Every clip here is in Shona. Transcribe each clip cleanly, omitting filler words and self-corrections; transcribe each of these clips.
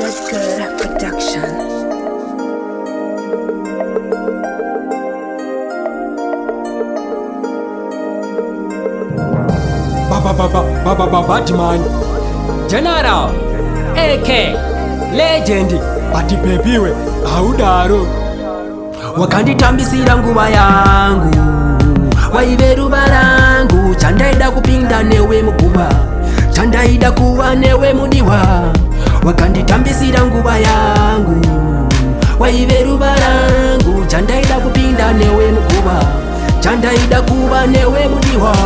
Good production. Batman General AK Legend ati pepiwe audaro wakanditambisira nguva yangu waiveruva rangu chandaida kupinda newe muguva chandaida kuva newe mudiwa wakanditambisira nguva yangu waiveruva rangu chandaida kupinda newe muguva chandaida kuva newe mudiwa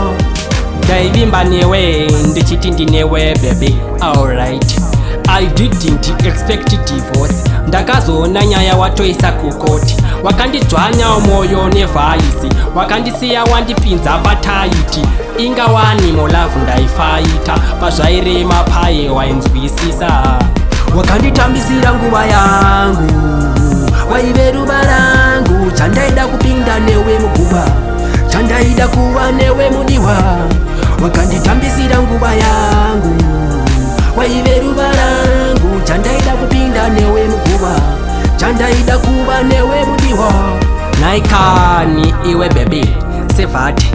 ndaivimba newe ndichiti ndinewe baby alright I didn't expect divorce ndakazoona nyaya watoisa kukoti wakandidzvanya moyo nevhaisi wakandisiya wandipinza pataiti inga wani molavu ndaifaita pazvairema paye wainzwisisa wakanditambisira nguva yangu waiveruva rangu chandaida kupinda newe muguva chandaida kuva newe mudiwa wakanditambisira nguva yangu waiveruva rangu chandaida kupinda newe muguva chandaida kuva newe mudiwa naikani iwe baby sevati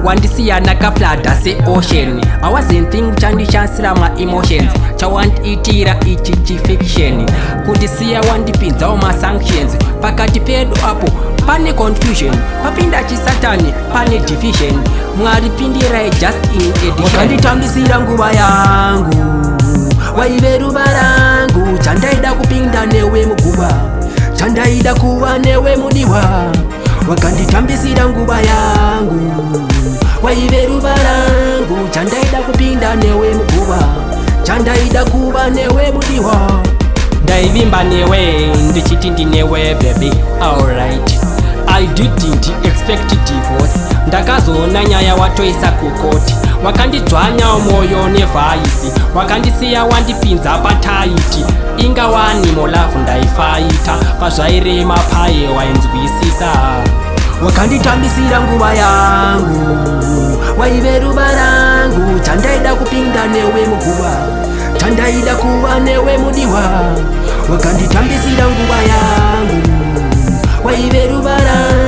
wandisiya nakaflada seocean I wasn't think chandishansira ma-emotions chawandiitira ichi chifiction kundisiya wandipinzawo ma-sanctions pakati pedu apo pane confusion papinda chisatani pane division mwaripindirai just in edition wakanditambisira nguva yangu waiveruva rangu chandaida kupinda newe muguva chandaida kuva newe mudiwa wakanditambisira nguva yangu waiveruva rangu chandaida kupinda newe muguva chandaida kuva newe mudiwa ndaivimba newe ndichiti ndinewe baby alright I didn't expect divorce ndakazoona nyaya watoisa kukoti wakandidzvanya moyo nevhaisi wakandisiya wandipinza pataiti inga wani molavu ndaifaita pazvairema paye wainzwisisa wakanditambisira nguva yangu waiveruva rangu chandaida kupinda newe muguva chandaida kuva newe mudiwa wakanditambisira nguva yangu waiveruva rangu